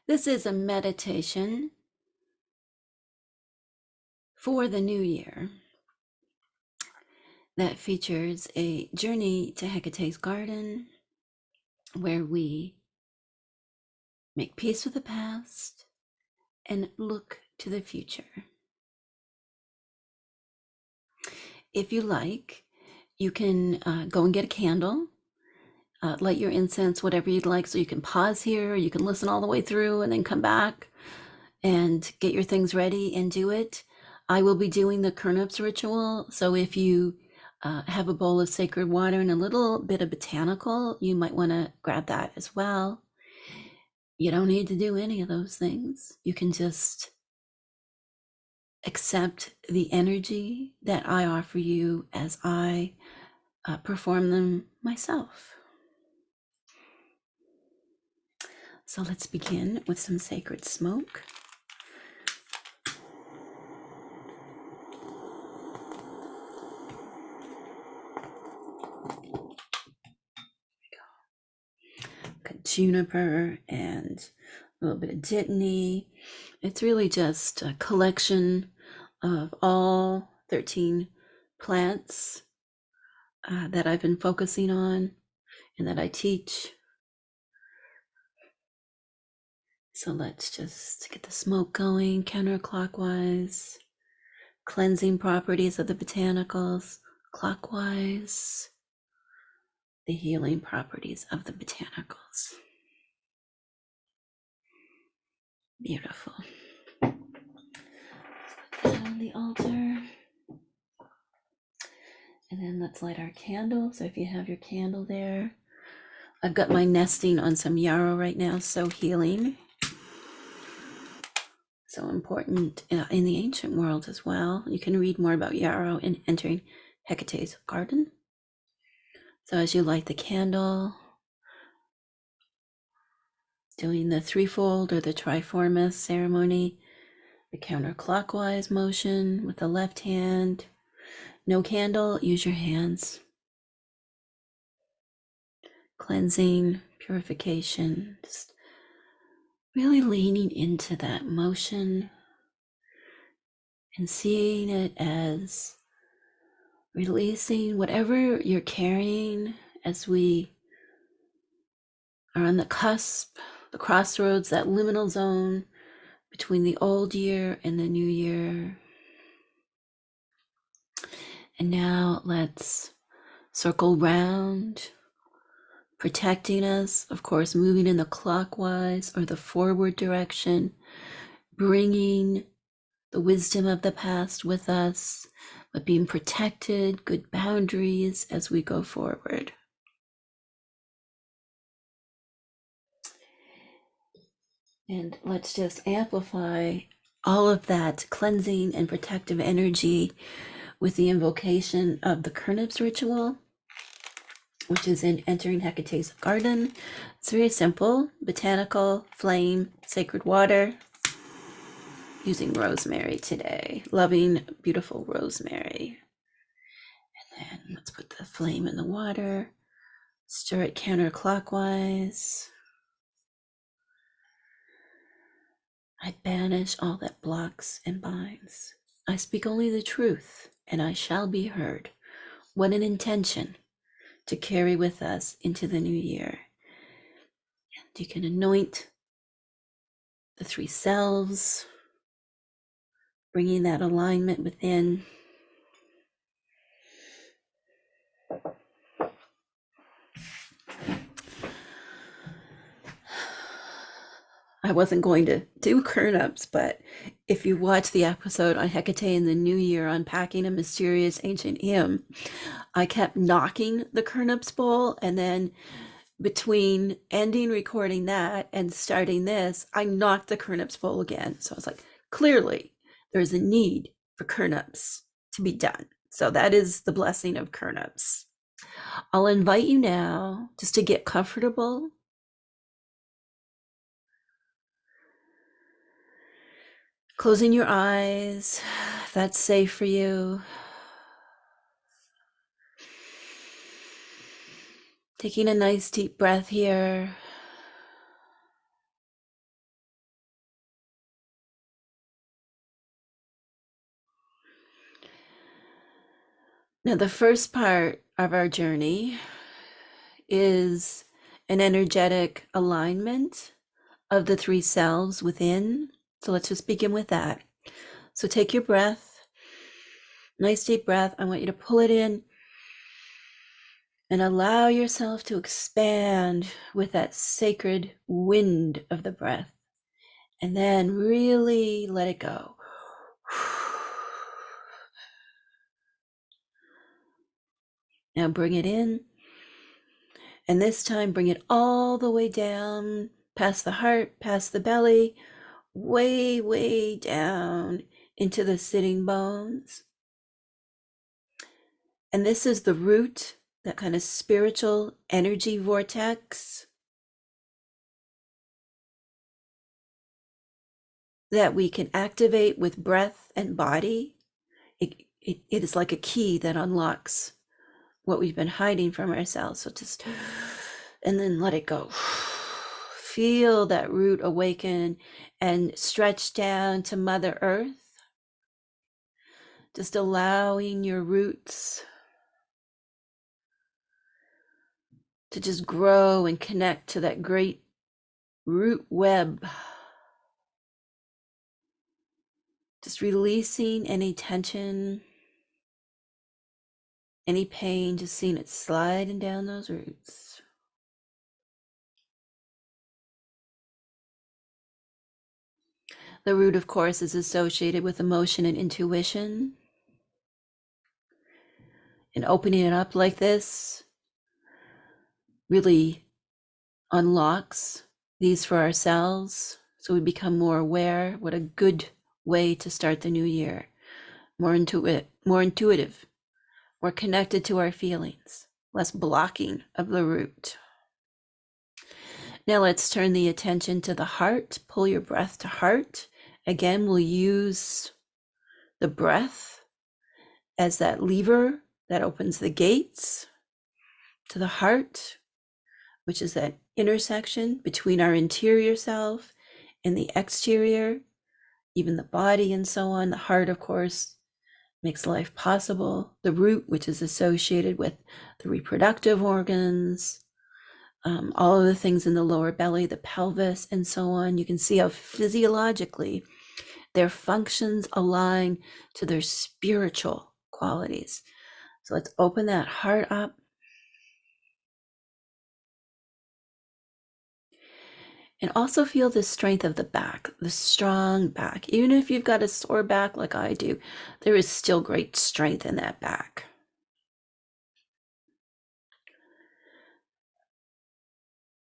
This is a meditation for the new year that features a journey to Hecate's garden where we make peace with the past and look to the future. If you like, you can go and get a candle, light your incense, whatever you'd like, so you can pause here, you can listen all the way through and then come back and get your things ready and do it. I will be doing the Kurnops ritual, so if you have a bowl of sacred water and a little bit of botanical, you might want to grab that as well. You don't need to do any of those things. You can just accept the energy that I offer you as I perform them myself. So let's begin with some sacred smoke. Juniper and a little bit of dittany. It's really just a collection of all 13 plants that I've been focusing on and that I teach. So let's just get the smoke going counterclockwise, cleansing properties of the botanicals clockwise, the healing properties of the botanicals. Beautiful. Put that on the altar. And then let's light our candle. So if you have your candle there, I've got my nesting on some yarrow right now, so healing. So important in the ancient world as well. You can read more about yarrow in entering Hecate's garden. So as you light the candle, doing the threefold or the triformous ceremony, the counterclockwise motion with the left hand. No candle, use your hands. Cleansing, purification, just really leaning into that motion and seeing it as releasing whatever you're carrying as we are on the cusp, the crossroads, that liminal zone between the old year and the new year. And now let's circle round, protecting us, of course, moving in the clockwise or the forward direction, bringing the wisdom of the past with us, but being protected, good boundaries as we go forward. And let's just amplify all of that cleansing and protective energy with the invocation of the Kurnops ritual, which is in entering Hecate's garden. It's very simple: botanical, flame, sacred water, using rosemary today. Loving, beautiful rosemary. And then let's put the flame in the water, stir it counterclockwise. I banish all that blocks and binds. I speak only the truth, and I shall be heard. What an intention to carry with us into the new year. And you can anoint the three selves, bringing that alignment within. I wasn't going to do Kurnops, but if you watch the episode on Hekate in the New Year, unpacking a mysterious ancient hymn, I kept knocking the Kurnops bowl, and then between ending recording that and starting this, I knocked the Kurnops bowl again. So I was like, clearly there's a need for Kurnops to be done. So that is the blessing of Kurnops. I'll invite you now just to get comfortable. Closing your eyes, if that's safe for you. Taking a nice deep breath here. Now, the first part of our journey is an energetic alignment of the three selves within. So let's just begin with that. So take your breath, nice deep breath. I want you to pull it in and allow yourself to expand with that sacred wind of the breath. And then really let it go. Now bring it in. And this time bring it all the way down, past the heart, past the belly, way, way down into the sitting bones. And this is the root, that kind of spiritual energy vortex that we can activate with breath and body. It is like a key that unlocks what we've been hiding from ourselves. So just, and then let it go. Feel that root awaken and stretch down to Mother Earth. Just allowing your roots to just grow and connect to that great root web. Just releasing any tension, any pain, just seeing it sliding down those roots. The root, of course, is associated with emotion and intuition. And opening it up like this really unlocks these for ourselves, so we become more aware. What a good way to start the new year. More intuitive, more connected to our feelings, less blocking of the root. Now let's turn the attention to the heart. Pull your breath to heart. Again, we'll use the breath as that lever that opens the gates to the heart, which is that intersection between our interior self and the exterior, even the body and so on. The heart, of course, makes life possible. The root, which is associated with the reproductive organs, all of the things in the lower belly, the pelvis, and so on. You can see how physiologically their functions align to their spiritual qualities. So let's open that heart up. And also feel the strength of the back, the strong back. Even if you've got a sore back like I do, there is still great strength in that back.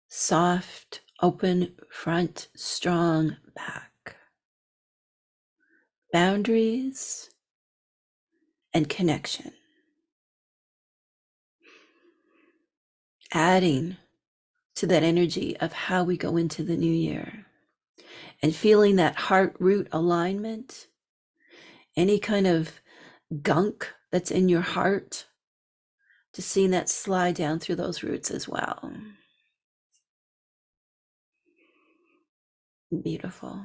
Soft, open front, strong back. Boundaries and connection. Adding to that energy of how we go into the new year. And feeling that heart root alignment, any kind of gunk that's in your heart, just seeing that slide down through those roots as well. Beautiful.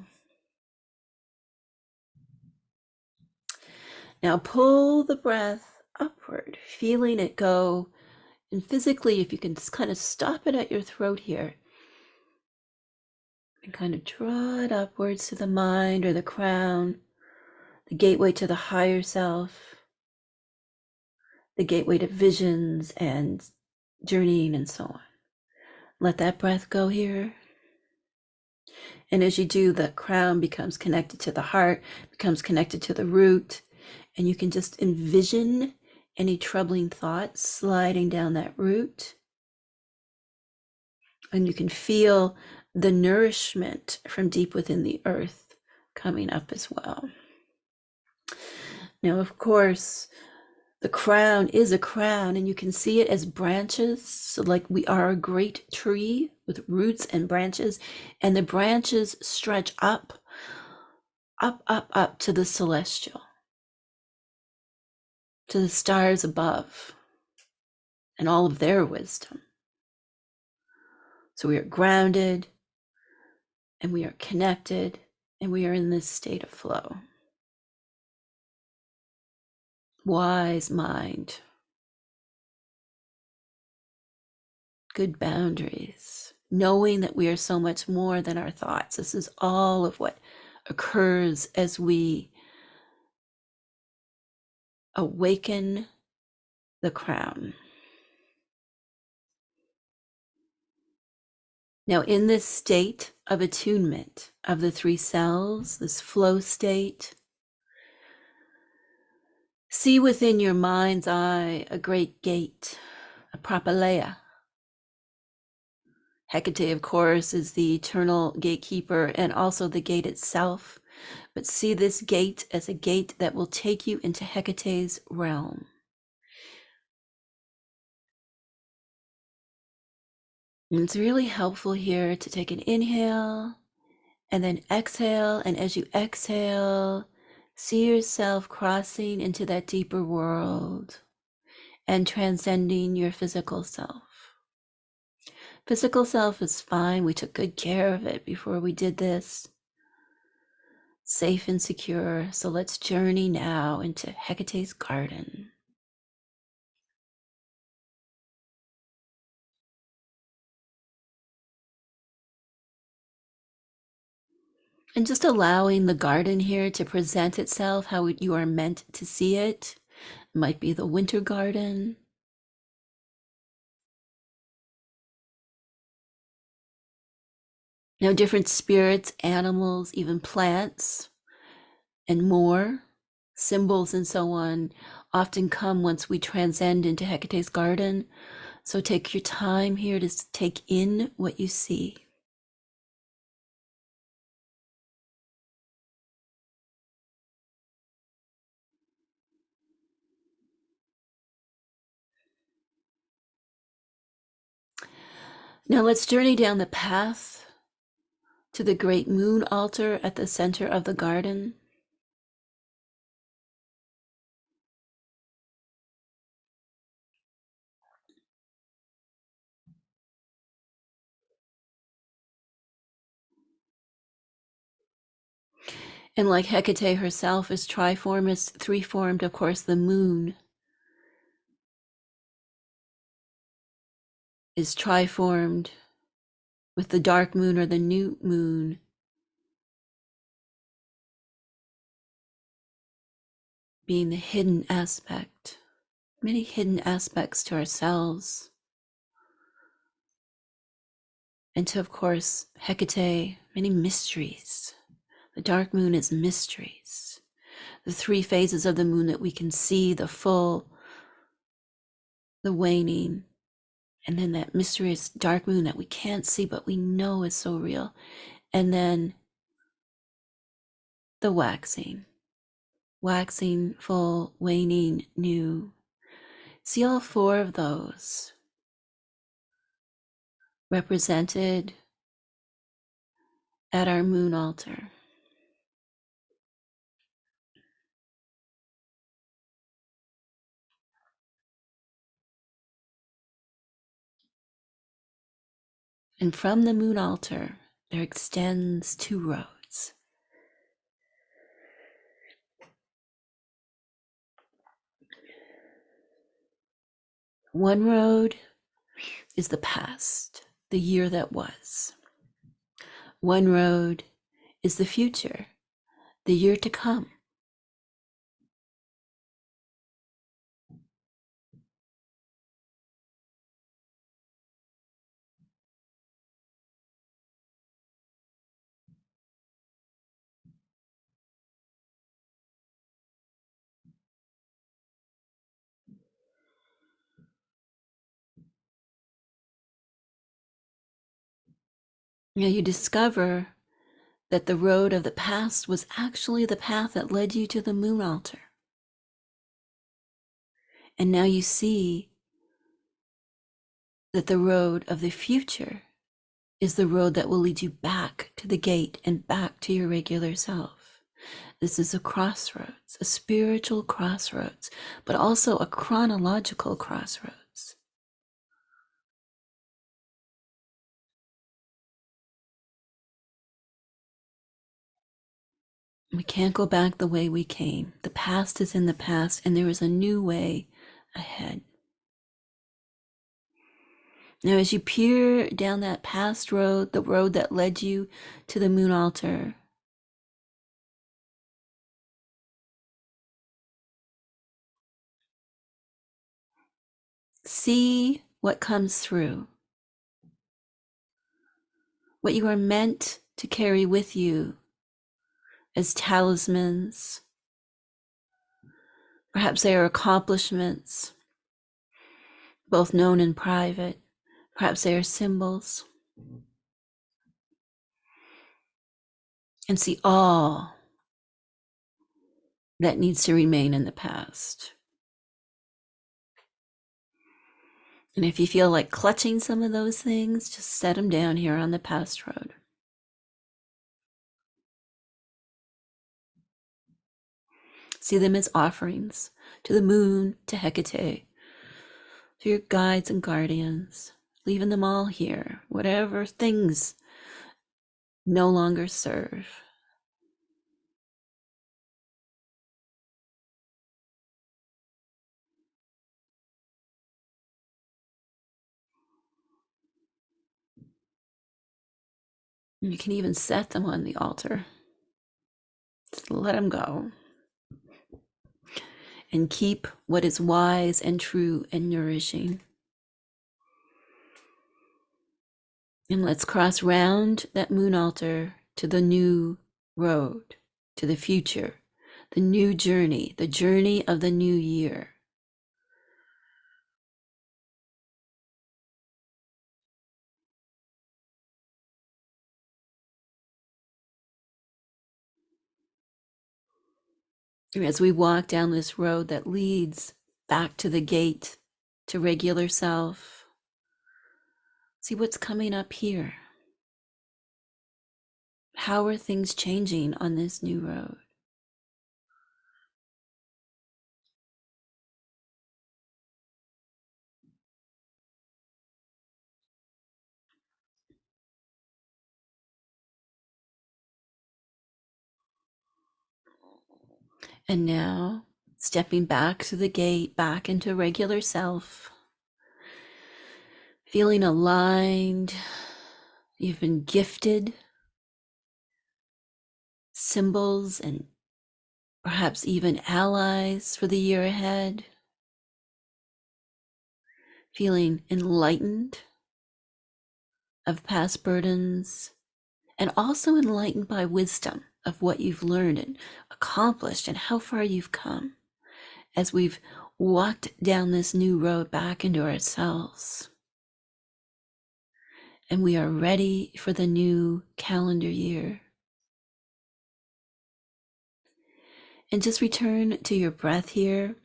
Now pull the breath upward, feeling it go. And physically, if you can just kind of stop it at your throat here and kind of draw it upwards to the mind or the crown, the gateway to the higher self, the gateway to visions and journeying and so on. Let that breath go here. And as you do, the crown becomes connected to the heart, becomes connected to the root, and you can just envision any troubling thoughts sliding down that root. And you can feel the nourishment from deep within the earth coming up as well. Now, of course, the crown is a crown, and you can see it as branches. So like we are a great tree with roots and branches, and the branches stretch up to the celestial, to the stars above, and all of their wisdom. So we are grounded, and we are connected, and we are in this state of flow. Wise mind. good boundaries, knowing that we are so much more than our thoughts. This is all of what occurs as we awaken the crown. Now, in this state of attunement of the three selves, this flow state, see within your mind's eye a great gate, a propylaea. Hekate, of course, is the eternal gatekeeper and also the gate itself. But see this gate as a gate that will take you into Hecate's realm. And it's really helpful here to take an inhale and then exhale. And as you exhale, see yourself crossing into that deeper world and transcending your physical self. Physical self is fine. We took good care of it before we did this. Safe and secure. So let's journey now into Hecate's garden. And just allowing the garden here to present itself how you are meant to see it. It might be the winter garden. Now, different spirits, animals, even plants, and more, symbols and so on, often come once we transcend into Hecate's garden. So take your time here to take in what you see. Now let's journey down the path to the great moon altar at the center of the garden. And like Hecate herself is triformist, three-formed, of course, the moon is triformed with the dark moon or the new moon being the hidden aspect, many hidden aspects to ourselves. And to, of course, Hecate, many mysteries. The dark moon is mysteries. The three phases of the moon that we can see, the full, the waning, and then that mysterious dark moon that we can't see, but we know is so real. And then the waxing, full, waning, new. See all four of those represented at our moon altar. And from the moon altar, there extends two roads. One road is the past, the year that was. One road is the future, the year to come. Now you discover that the road of the past was actually the path that led you to the moon altar. And now you see that the road of the future is the road that will lead you back to the gate and back to your regular self. This is a crossroads, a spiritual crossroads, but also a chronological crossroads. We can't go back the way we came. The past is in the past, and there is a new way ahead. Now, as you peer down that past road, the road that led you to the moon altar, see what comes through, what you are meant to carry with you as talismans. Perhaps they are accomplishments, both known and private. Perhaps they are symbols. And see all that needs to remain in the past. And if you feel like clutching some of those things, just set them down here on the past road. See them as offerings to the moon, to Hekate, to your guides and guardians, leaving them all here, whatever things no longer serve. And you can even set them on the altar. Just let them go. And keep what is wise and true and nourishing. And let's cross round that moon altar to the new road, to the future, the new journey, the journey of the new year. And as we walk down this road that leads back to the gate, to regular self, see what's coming up here. How are things changing on this new road? And now, stepping back to the gate, back into regular self, feeling aligned. You've been gifted symbols and perhaps even allies for the year ahead. Feeling enlightened of past burdens and also enlightened by wisdom of what you've learned and accomplished and how far you've come as we've walked down this new road back into ourselves. And we are ready for the new calendar year. And just return to your breath here.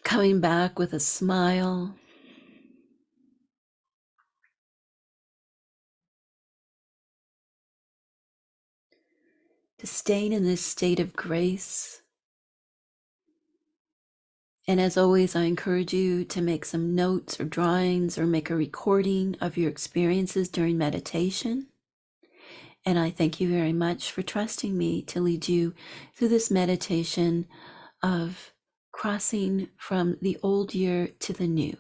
Coming back with a smile. To staying in this state of grace. And as always, I encourage you to make some notes or drawings or make a recording of your experiences during meditation. And I thank you very much for trusting me to lead you through this meditation of crossing from the old year to the new.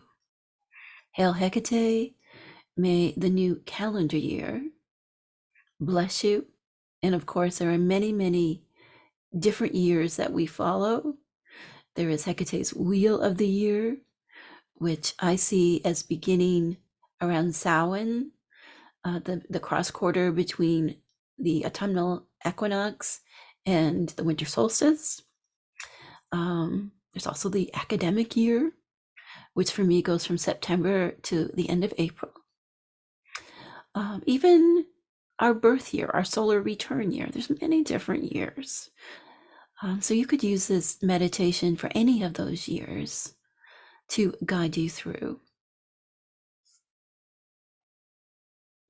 Hail Hekate, may the new calendar year bless you. And of course, there are many, many different years that we follow. There is Hecate's Wheel of the Year, which I see as beginning around Samhain, the cross quarter between the autumnal equinox and the winter solstice. There's also the academic year, which for me goes from September to the end of April. Even our birth year, our solar return year, there's many different years. So you could use this meditation for any of those years to guide you through.